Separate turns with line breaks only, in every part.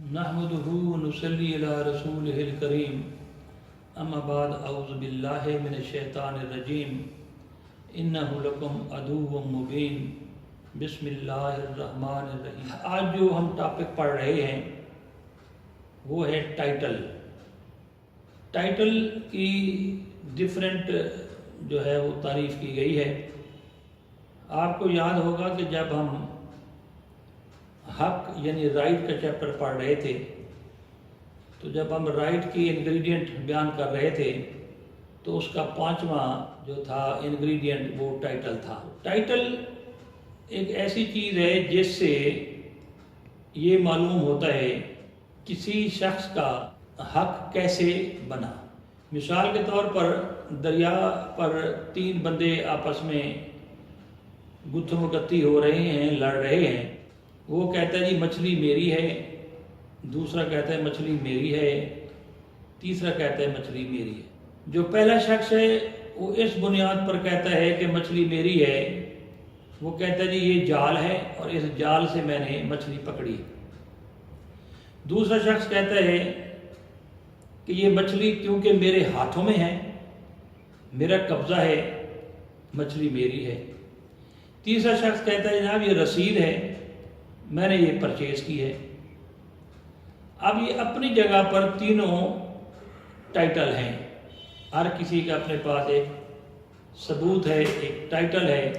نحمدہ ونصلی علی رسولہ الکریم اما بعد اعوذ باللہ من الشیطان الرجیم انہ لکم عدو مبین بسم اللہ الرحمن الرحیم۔ آج جو ہم ٹاپک پڑھ رہے ہیں وہ ہے ٹائٹل۔ ٹائٹل کی ڈیفرنٹ جو ہے وہ تعریف کی گئی ہے۔ آپ کو یاد ہوگا کہ جب ہم حق یعنی رائٹ کا چیپٹر پڑھ رہے تھے تو جب ہم رائٹ کی انگریڈینٹ بیان کر رہے تھے تو اس کا 5واں جو تھا انگریڈینٹ وہ ٹائٹل تھا۔ ٹائٹل ایک ایسی چیز ہے جس سے یہ معلوم ہوتا ہے کسی شخص کا حق کیسے بنا۔ مثال کے طور پر دریا پر 3 بندے آپس میں گتھم گتی ہو رہے ہیں، لڑ رہے ہیں۔ وہ کہتا ہے جی مچھلی میری ہے، دوسرا کہتا ہے مچھلی میری ہے، تیسرا کہتا ہے مچھلی میری ہے۔ جو پہلا شخص ہے وہ اس بنیاد پر کہتا ہے کہ مچھلی میری ہے، وہ کہتا ہے جی یہ جال ہے اور اس جال سے میں نے مچھلی پکڑی۔ دوسرا شخص کہتا ہے کہ یہ مچھلی کیونکہ میرے ہاتھوں میں ہے، میرا قبضہ ہے، مچھلی میری ہے۔ تیسرا شخص کہتا ہے جناب یہ رسید ہے، میں نے یہ پرچیز کی ہے۔ اب یہ اپنی جگہ پر تینوں ٹائٹل ہیں، ہر کسی کا اپنے پاس ایک ثبوت ہے، ایک ٹائٹل ہے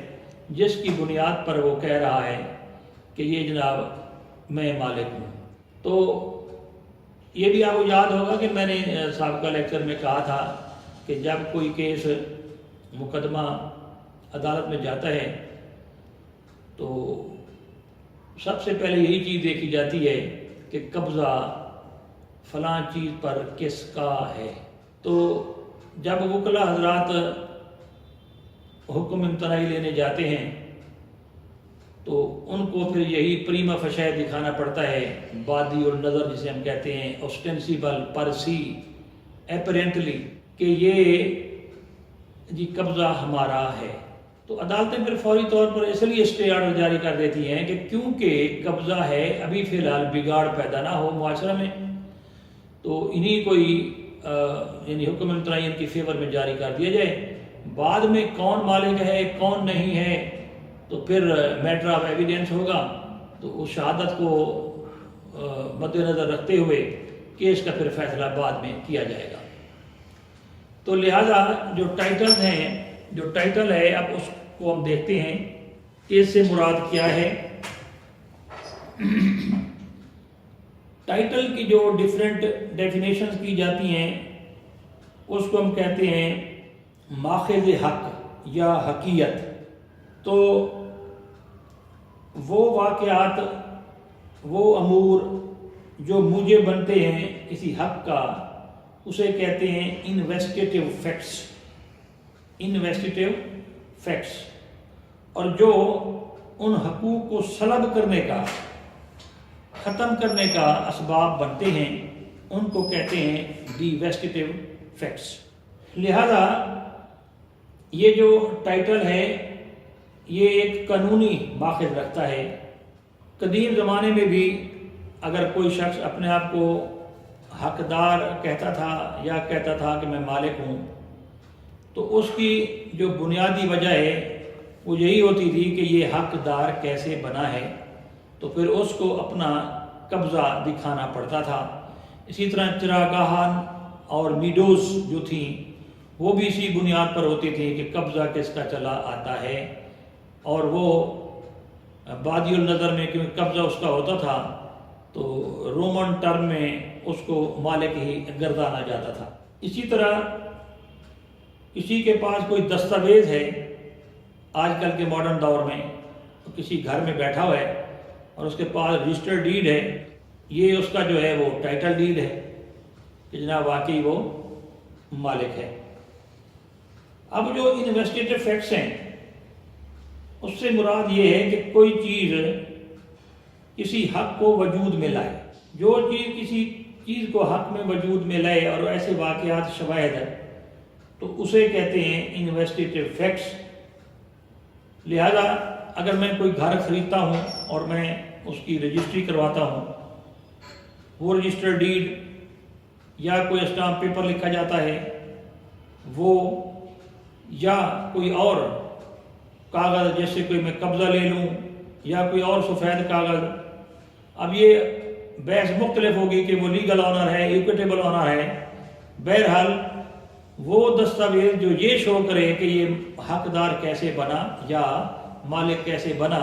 جس کی بنیاد پر وہ کہہ رہا ہے کہ یہ جناب میں مالک ہوں۔ تو یہ بھی آپ کو یاد ہوگا کہ میں نے سابقہ لیکچر میں کہا تھا کہ جب کوئی کیس مقدمہ عدالت میں جاتا ہے تو سب سے پہلے یہی چیز دیکھی جاتی ہے کہ قبضہ فلاں چیز پر کس کا ہے۔ تو جب وکلا حضرات حکم امتناعی لینے جاتے ہیں تو ان کو پھر یہی پریما فشیٰ دکھانا پڑتا ہے، بادی النظر جسے ہم کہتے ہیں، اوسٹینسیبل، پر سی، اپیرنٹلی، کہ یہ جی قبضہ ہمارا ہے۔ تو عدالتیں پھر فوری طور پر اس لیے اسٹے آرڈر جاری کر دیتی ہیں کہ کیونکہ قبضہ ہے، ابھی فی الحال بگاڑ پیدا نہ ہو معاشرہ میں، تو انہی کوئی یعنی حکم امتناعی ان کی فیور میں جاری کر دیا جائے۔ بعد میں کون مالک ہے کون نہیں ہے تو پھر میٹر آف ایویڈنس ہوگا، تو اس شہادت کو مد نظر رکھتے ہوئے کیس کا پھر فیصلہ بعد میں کیا جائے گا۔ تو لہذا جو ٹائٹلز ہیں، جو ٹائٹل ہے، اب اس کو ہم دیکھتے ہیں کہ اس سے مراد کیا ہے۔ ٹائٹل کی جو ڈیفرنٹ ڈیفینیشنز کی جاتی ہیں اس کو ہم کہتے ہیں ماخذ حق یا حقیت۔ تو وہ واقعات، وہ امور جو موجب بنتے ہیں کسی حق کا، اسے کہتے ہیں انویسٹیٹیو فیکٹس۔ انویسٹیٹیو فیکٹس، اور جو ان حقوق کو سلب کرنے کا، ختم کرنے کا اسباب بنتے ہیں ان کو کہتے ہیں ڈیویسٹیٹیو فیکٹس۔ لہذا یہ جو ٹائٹل ہے یہ ایک قانونی ماخذ رکھتا ہے۔ قدیم زمانے میں بھی اگر کوئی شخص اپنے آپ کو حقدار کہتا تھا یا کہتا تھا کہ میں مالک ہوں تو اس کی جو بنیادی وجہ ہے وہ یہی ہوتی تھی کہ یہ حقدار کیسے بنا ہے، تو پھر اس کو اپنا قبضہ دکھانا پڑتا تھا۔ اسی طرح چراگاہان اور میڈوز جو تھیں وہ بھی اسی بنیاد پر ہوتی تھیں کہ قبضہ کس کا چلا آتا ہے، اور وہ بادی النظر میں کیونکہ قبضہ اس کا ہوتا تھا تو رومن ٹرم میں اس کو مالک ہی گردانا جاتا تھا۔ اسی طرح کسی کے پاس کوئی دستاویز ہے آج کل کے ماڈرن دور میں، تو کسی گھر میں بیٹھا ہوا ہے اور اس کے پاس رجسٹر ڈیڈ ہے، یہ اس کا جو ہے وہ ٹائٹل ڈیڈ ہے کہ جناب واقعی وہ مالک ہے۔ اب جو انویسٹیٹیو فیکٹس ہیں اس سے مراد یہ ہے کہ کوئی چیز کسی حق کو وجود میں لائے۔ جو چیز کسی چیز کو حق میں وجود میں لائے اور ایسے واقعات شواہد ہے تو اسے کہتے ہیں انویسٹیٹیو فیکٹس۔ لہذا اگر میں کوئی گھر خریدتا ہوں اور میں اس کی رجسٹری کرواتا ہوں وہ رجسٹر ڈیڈ یا کوئی اسٹامپ پیپر لکھا جاتا ہے وہ، یا کوئی اور کاغذ جیسے کوئی میں قبضہ لے لوں یا کوئی اور سفید کاغذ. اب یہ بحث مختلف ہوگی کہ وہ لیگل آنر ہے، ایکویٹیبل آنر ہے. بہرحال وہ دستاویز جو یہ شو کرے کہ یہ حقدار کیسے بنا یا مالک کیسے بنا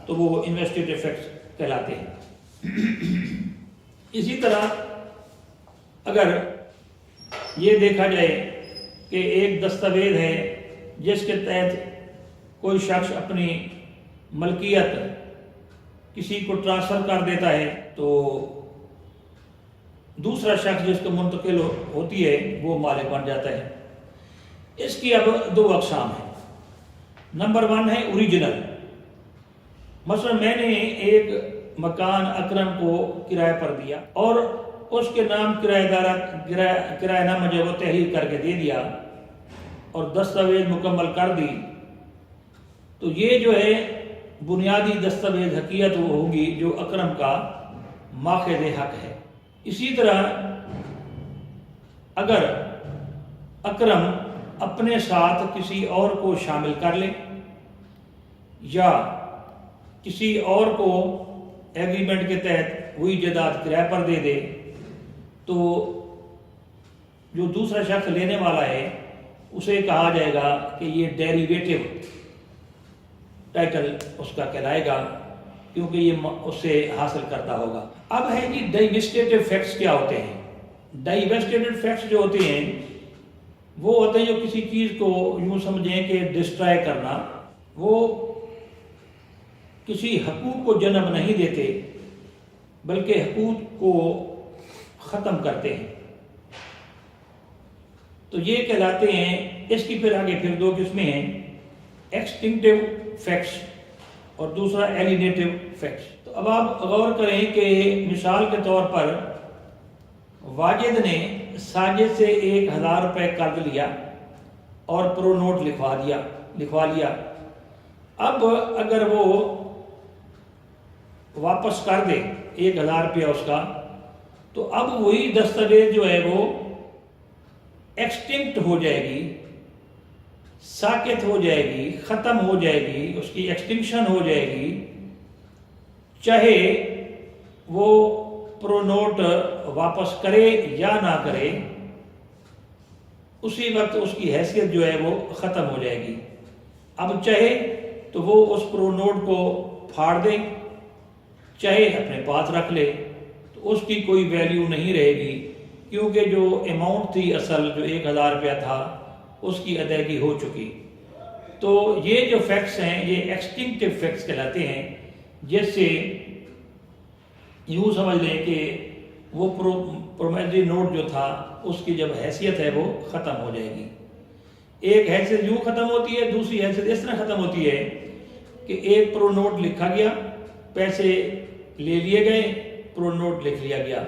تو وہ انویسٹیگیٹو فیکٹس کہلاتے ہیں. اسی طرح اگر یہ دیکھا جائے کہ ایک دستاویز ہے جس کے تحت کوئی شخص اپنی ملکیت کسی کو ٹرانسفر کر دیتا ہے تو دوسرا شخص جس کو منتقل ہوتی ہے وہ مالک بن جاتا ہے. اس کی اب دو اقسام ہیں. نمبر 1 ہے اوریجنل. مثلا میں نے ایک مکان اکرم کو کرایہ پر دیا اور اس کے نام کرایہ نامہ جو وہ تحریر کر کے دے دیا اور دستاویز مکمل کر دی، تو یہ جو ہے بنیادی دستاویز حقیقت وہ ہوگی جو اکرم کا ماخذ حق ہے. اسی طرح اگر اکرم اپنے ساتھ کسی اور کو شامل کر لے یا کسی اور کو ایگریمنٹ کے تحت وہی جائیداد کرایہ پر دے دے تو جو دوسرا شخص لینے والا ہے اسے کہا جائے گا کہ یہ ڈیریویٹو ٹائٹل اس کا کہلائے گا کیونکہ یہ اس سے حاصل کرتا ہوگا. اب ہے جی ڈائیویسٹیٹو فیکٹس کیا ہوتے ہیں. ڈائیویسٹیٹو فیکٹس جو ہوتے ہیں وہ ہوتے ہیں جو کسی چیز کو یوں سمجھیں کہ ڈسٹرائے کرنا، وہ کسی حقوق کو جنم نہیں دیتے بلکہ حقوق کو ختم کرتے ہیں. تو یہ کہلاتے ہیں. اس کی پھر آگے پھر 2 قسمیں ہیں، ایکسٹنکٹیو فیکٹس اور دوسرا ایلینیٹو فیکٹس. تو اب آپ غور کریں کہ مثال کے طور پر واجد نے ساجد سے 1000 روپے قرض لیا اور پرو نوٹ لکھوا لیا. اب اگر وہ واپس کر دے 1000 روپیہ اس کا، تو اب وہی دستاویز جو ہے وہ ایکسٹنکٹ ہو جائے گی، ساقط ہو جائے گی، ختم ہو جائے گی، اس کی ایکسٹنکشن ہو جائے گی. چاہے وہ پرو نوٹ واپس کرے یا نہ کرے، اسی وقت اس کی حیثیت جو ہے وہ ختم ہو جائے گی. اب چاہے تو وہ اس پرو نوٹ کو پھاڑ دے، چاہے اپنے پاس رکھ لے، تو اس کی کوئی ویلیو نہیں رہے گی کیونکہ جو اماؤنٹ تھی اصل جو 1000 روپیہ تھا اس کی ادائیگی ہو چکی. تو یہ جو فیکٹس ہیں یہ ایکسٹنکٹیو فیکٹس کہلاتے ہیں، جس سے یوں سمجھ لیں کہ وہ پرومیسری نوٹ جو تھا اس کی جب حیثیت ہے وہ ختم ہو جائے گی. ایک حیثیت یوں ختم ہوتی ہے، دوسری حیثیت اس طرح ختم ہوتی ہے کہ ایک پرو نوٹ لکھا گیا، پیسے لے لیے گئے، پرو نوٹ لکھ لیا گیا.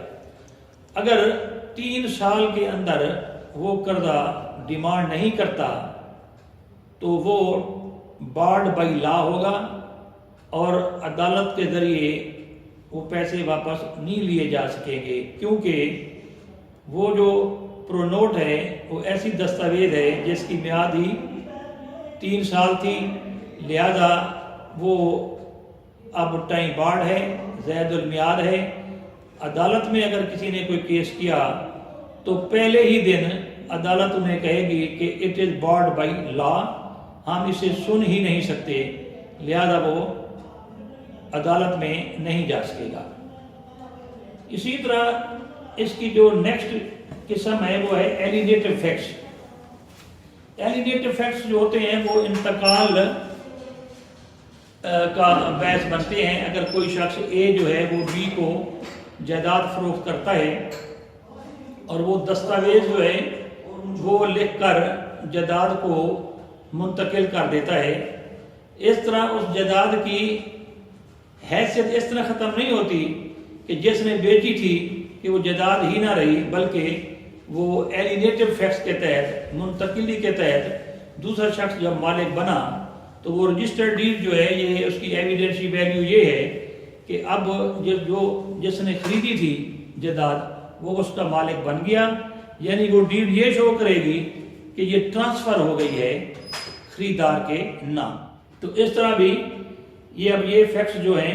اگر 3 سال کے اندر وہ قرضہ ڈیمانڈ نہیں کرتا تو وہ بارڈ بائی لا ہوگا اور عدالت کے ذریعے وہ پیسے واپس نہیں لیے جا سکیں گے، کیونکہ وہ جو پرو نوٹ ہے وہ ایسی دستاویز ہے جس کی میعاد ہی 3 سال تھی، لہذا وہ اب ٹائم بارڈ ہے، زید المیعاد ہے. عدالت میں اگر کسی نے کوئی کیس کیا تو پہلے ہی دن عدالت انہیں کہے گی کہ it is barred by law, ہم اسے سن ہی نہیں سکتے، لہذا وہ عدالت میں نہیں جا سکے گا. اسی طرح اس کی جو نیکسٹ قسم ہے وہ ہے ایلینیٹو فیکٹس. ایلینیٹو فیکٹس جو ہوتے ہیں وہ انتقال کا باعث بنتے ہیں. اگر کوئی شخص اے جو ہے وہ بی کو جائیداد فروخت کرتا ہے اور وہ دستاویز جو ہے وہ لکھ کر جائیداد کو منتقل کر دیتا ہے، اس طرح اس جائیداد کی حیثیت اس طرح ختم نہیں ہوتی کہ جس نے بیچی تھی کہ وہ جائیداد ہی نہ رہی، بلکہ وہ ایلینیٹو فیکٹس کے تحت، منتقلی کے تحت دوسرا شخص جب مالک بنا تو وہ رجسٹرڈ ڈیڈ جو ہے یہ اس کی ایویڈنشی ویلیو یہ ہے کہ اب جو جس نے خریدی تھی جائیداد وہ اس کا مالک بن گیا، یعنی وہ ڈیڈ یہ شو کرے گی کہ یہ ٹرانسفر ہو گئی ہے خریدار کے نام۔ تو اس طرح بھی یہ فیکٹس جو ہیں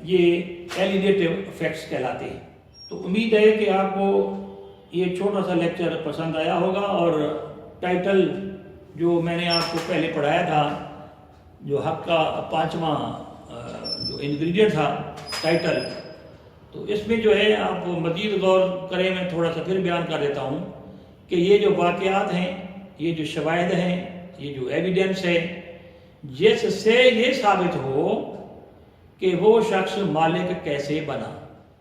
یہ ایلیگیٹو فیکٹس کہلاتے ہیں۔ تو امید ہے کہ آپ کو یہ چھوٹا سا لیکچر پسند آیا ہوگا، اور ٹائٹل جو میں نے آپ کو پہلے پڑھایا تھا، جو حق کا 5واں جو انگریڈینٹ تھا ٹائٹل، تو اس میں جو ہے آپ مزید غور کریں، میں تھوڑا سا پھر بیان کر دیتا ہوں کہ یہ جو واقعات ہیں، یہ جو شواہد ہیں، یہ جو ایویڈنس ہے، جس سے یہ ثابت ہو کہ وہ شخص مالک کیسے بنا۔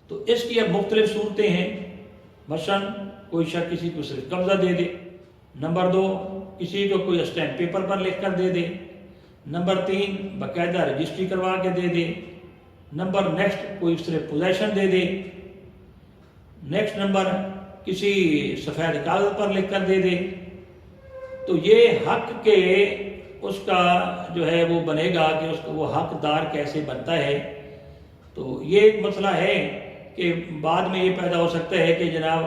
تو اس کی اب مختلف صورتیں ہیں، مثلا کوئی شخص کسی کو صرف قبضہ دے دے، نمبر 2 کسی کو کوئی اسٹیمپ پیپر پر لکھ کر دے دے، نمبر 3 باقاعدہ رجسٹری کروا کے دے دے، نمبر نیکسٹ کوئی صرف پوزیشن دے دے، نیکسٹ نمبر کسی سفید کاغذ پر لکھ کر دے دے۔ تو یہ حق کے اس کا جو ہے وہ بنے گا کہ اس کو وہ حقدار کیسے بنتا ہے۔ تو یہ ایک مسئلہ ہے کہ بعد میں یہ پیدا ہو سکتا ہے کہ جناب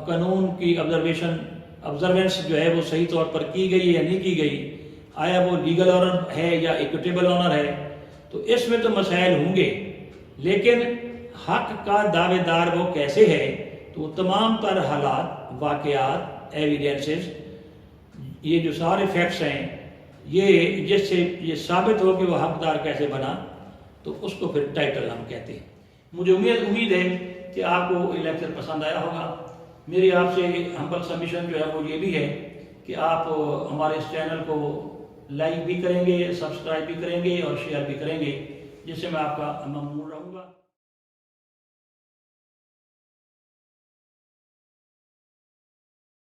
قانون کی آبزروینس جو ہے وہ صحیح طور پر کی گئی یا نہیں کی گئی، آیا وہ لیگل آنر ہے یا ایکویٹیبل آنر ہے، تو اس میں تو مسائل ہوں گے، لیکن حق کا دعوے دار وہ کیسے ہے، تو تمام تر حالات، واقعات، ایویڈنسز، یہ جو سارے فیکٹس ہیں، یہ جس سے یہ ثابت ہو کہ وہ حقدار کیسے بنا، تو اس کو پھر ٹائٹل ہم کہتے ہیں۔ مجھے امید ہے کہ آپ کو یہ لیکچر پسند آیا ہوگا۔ میری آپ سے ہمبل سبمیشن جو ہے وہ یہ بھی ہے کہ آپ ہمارے اس چینل کو لائک بھی کریں گے، سبسکرائب بھی کریں گے اور شیئر بھی کریں گے، جس سے میں آپ کا ممنون رہوں گا۔